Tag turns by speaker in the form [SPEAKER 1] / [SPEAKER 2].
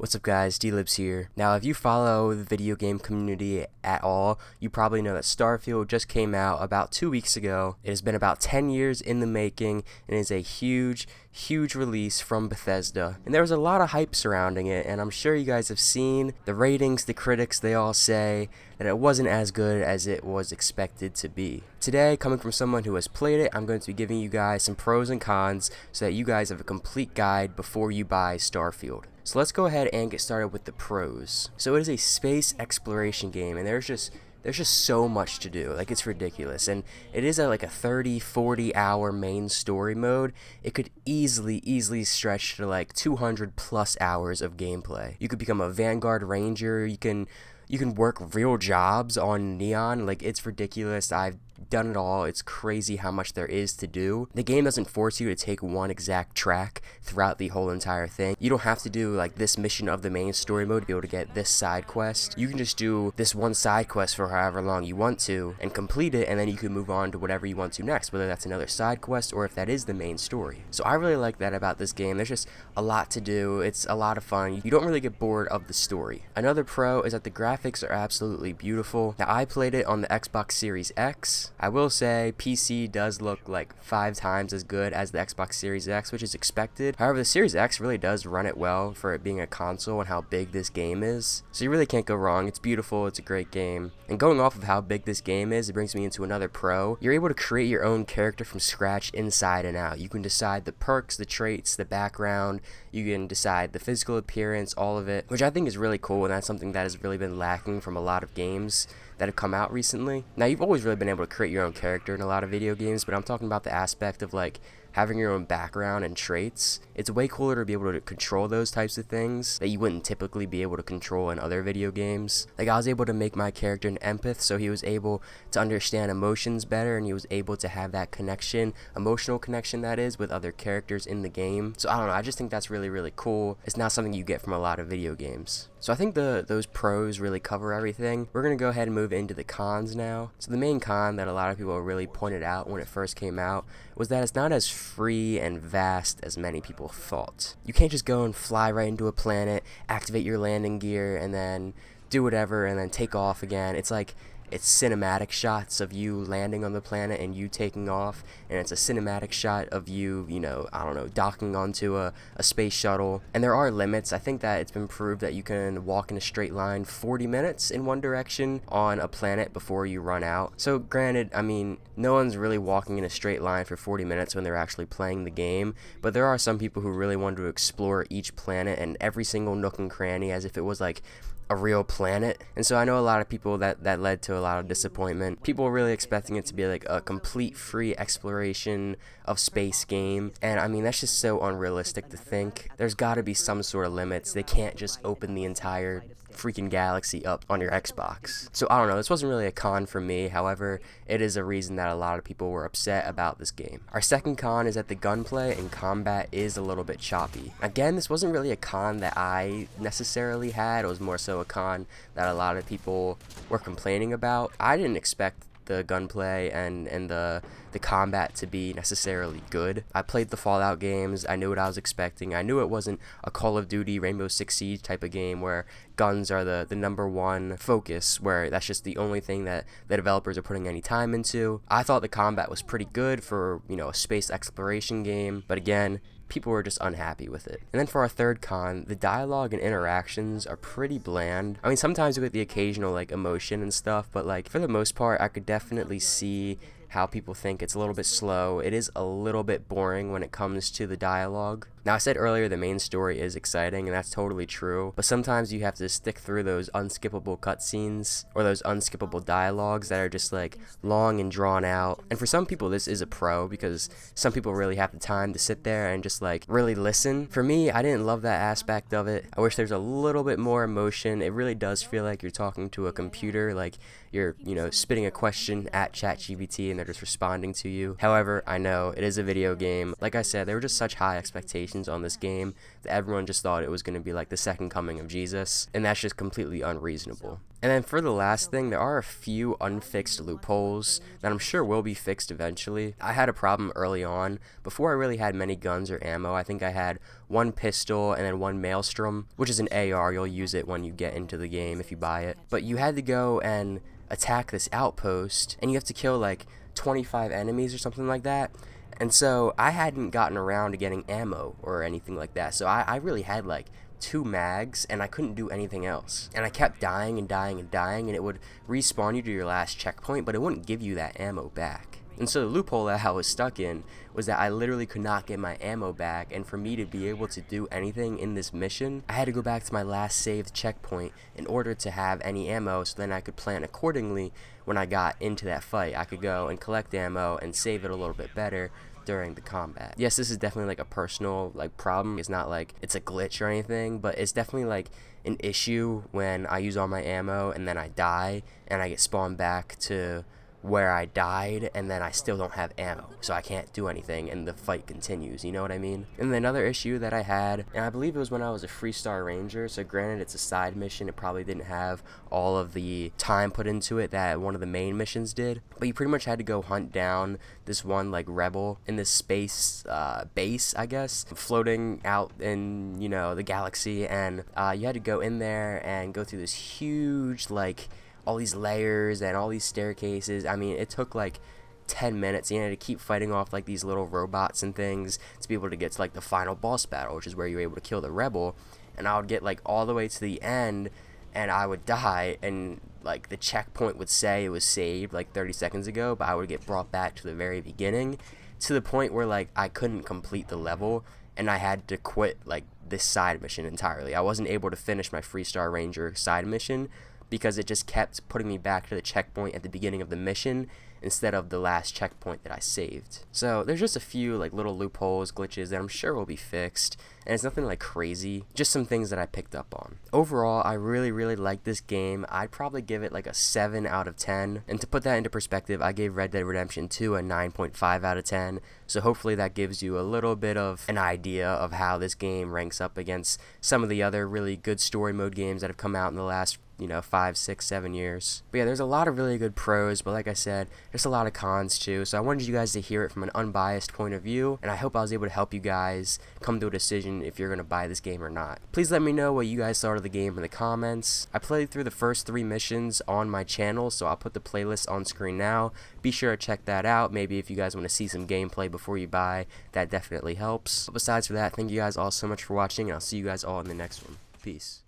[SPEAKER 1] What's up guys, D-Libs here. Now if you follow the video game community at all, you probably know that Starfield just came out about 2 weeks ago. It has been about 10 years in the making and is a huge release from Bethesda. And there was a lot of hype surrounding it, and I'm sure you guys have seen the ratings, the critics, they all say that it wasn't as good as it was expected to be. Today, coming from someone who has played it, I'm going to be giving you guys some pros and cons so that you guys have a complete guide before you buy Starfield. So let's go ahead and get started with the pros. So it is a space exploration game, and there's just so much to do. Like, it's ridiculous. And it is like a 30-40 hour main story mode. It could easily stretch to like 200 plus hours of gameplay. You could become a Vanguard Ranger. You can work real jobs on Neon. Like, it's ridiculous. I've done it all. It's crazy how much there is to do. The game doesn't force you to take one exact track throughout the whole entire thing. You don't have to do like this mission of the main story mode to be able to get this side quest. You can just do this one side quest for however long you want to and complete it, and then you can move on to whatever you want to next, whether that's another side quest or if that is the main story. So I really like that about this game. There's just a lot to do. It's a lot of fun. You don't really get bored of the story. Another pro is that the graphics are absolutely beautiful. Now, I played it on the Xbox Series X. I will say PC does look like 5 times as good as the Xbox Series X, which is expected. However, the Series X really does run it well for it being a console and how big this game is. So you really can't go wrong. It's beautiful. It's a great game. And going off of how big this game is, it brings me into another pro. You're able to create your own character from scratch inside and out. You can decide the perks, the traits, the background. You can decide the physical appearance, all of it, which I think is really cool, and that's something that has really been lacking from a lot of games that have come out recently. Now, you've always really been able to create your own character in a lot of video games, but I'm talking about the aspect of like having your own background and traits. It's way cooler to be able to control those types of things that you wouldn't typically be able to control in other video games. Like, I was able to make my character an empath, so he was able to understand emotions better, and he was able to have that connection, emotional connection that is, with other characters in the game. So I don't know, I just think that's really cool. It's not something you get from a lot of video games. So I think those pros really cover everything. We're going to go ahead and move into the cons now. So the main con that a lot of people really pointed out when it first came out was that it's not as free and vast as many people thought. You can't just go and fly right into a planet, activate your landing gear, and then do whatever, and then take off again. It's cinematic shots of you landing on the planet and you taking off, and it's a cinematic shot of you, I don't know, docking onto a space shuttle. And there are limits. I think that it's been proved that you can walk in a straight line 40 minutes in one direction on a planet before you run out. So granted, I mean, no one's really walking in a straight line for 40 minutes when they're actually playing the game, but there are some people who really want to explore each planet and every single nook and cranny as if it was like a real planet. And so I know a lot of people that led to a lot of disappointment. People were really expecting it to be like a complete free exploration of space game, and I mean, that's just so unrealistic to think. There's got to be some sort of limits. They can't just open the entire freaking galaxy up on your Xbox. So I don't know, this wasn't really a con for me. However, it is a reason that a lot of people were upset about this game. Our second con is that the gunplay and combat is a little bit choppy. Again, this wasn't really a con that I necessarily had. It was more so a con that a lot of people were complaining about. I didn't expect the gunplay and the combat to be necessarily good. I played the Fallout games. I knew what I was expecting. I knew it wasn't a Call of Duty Rainbow Six Siege type of game where guns are the number one focus, where that's just the only thing that the developers are putting any time into. I thought the combat was pretty good for, a space exploration game, but again, people were just unhappy with it. And then for our third con, the dialogue and interactions are pretty bland. I mean, sometimes you get the occasional like emotion and stuff, but like for the most part, I could definitely see how people think it's a little bit slow. It is a little bit boring when it comes to the dialogue. Now, I said earlier the main story is exciting, and that's totally true, but sometimes you have to stick through those unskippable cutscenes or those unskippable dialogues that are just like long and drawn out. And for some people, this is a pro because some people really have the time to sit there and just like really listen. For me, I didn't love that aspect of it. I wish there's a little bit more emotion. It really does feel like you're talking to a computer, like you're, spitting a question at ChatGPT and they're just responding to you. However, I know it is a video game. Like I said, there were just such high expectations on this game that everyone just thought it was going to be like the second coming of Jesus, and that's just completely unreasonable. And then for the last thing, there are a few unfixed loopholes that I'm sure will be fixed eventually. I had a problem early on. Before I really had many guns or ammo, I think I had one pistol and then one maelstrom, which is an AR. You'll use it when you get into the game if you buy it. But you had to go and attack this outpost, and you have to kill like 25 enemies or something like that. And so I hadn't gotten around to getting ammo or anything like that. So I really had like 2 mags, and I couldn't do anything else. And I kept dying and dying and dying, and it would respawn you to your last checkpoint, but it wouldn't give you that ammo back. And so the loophole that I was stuck in was that I literally could not get my ammo back, and for me to be able to do anything in this mission, I had to go back to my last saved checkpoint in order to have any ammo, so then I could plan accordingly when I got into that fight. I could go and collect ammo and save it a little bit better during the combat. Yes, this is definitely like a personal like problem. It's not like it's a glitch or anything, but it's definitely like an issue when I use all my ammo and then I die and I get spawned back to where I died, and then I still don't have ammo, so I can't do anything, and the fight continues, you know what I mean? And another issue that I had, and I believe it was when I was a Freestar Ranger, so granted it's a side mission, it probably didn't have all of the time put into it that one of the main missions did, but you pretty much had to go hunt down this one like rebel in this space base, I guess, floating out in, you know, the galaxy, and you had to go in there and go through this huge like all these layers and all these staircases. I mean, it took like 10 minutes. You had to keep fighting off like these little robots and things to be able to get to like the final boss battle, which is where you're able to kill the rebel. And I would get like all the way to the end, and I would die, and like the checkpoint would say it was saved like 30 seconds ago, but I would get brought back to the very beginning, to the point where like I couldn't complete the level, and I had to quit like this side mission entirely. I wasn't able to finish my Freestar Ranger side mission because it just kept putting me back to the checkpoint at the beginning of the mission instead of the last checkpoint that I saved. So there's just a few like little loopholes, glitches that I'm sure will be fixed, and it's nothing like crazy, just some things that I picked up on. Overall, I really like this game. I'd probably give it like a 7 out of 10, and to put that into perspective, I gave Red Dead Redemption 2 a 9.5 out of 10, so hopefully that gives you a little bit of an idea of how this game ranks up against some of the other really good story mode games that have come out in the last 5, 6, 7 years. But yeah, there's a lot of really good pros, but like I said, there's a lot of cons too, so I wanted you guys to hear it from an unbiased point of view, and I hope I was able to help you guys come to a decision if you're going to buy this game or not. Please let me know what you guys thought of the game in the comments. I played through the first 3 missions on my channel, so I'll put the playlist on screen now. Be sure to check that out. Maybe if you guys want to see some gameplay before you buy, that definitely helps. But besides for that, thank you guys all so much for watching, and I'll see you guys all in the next one. Peace.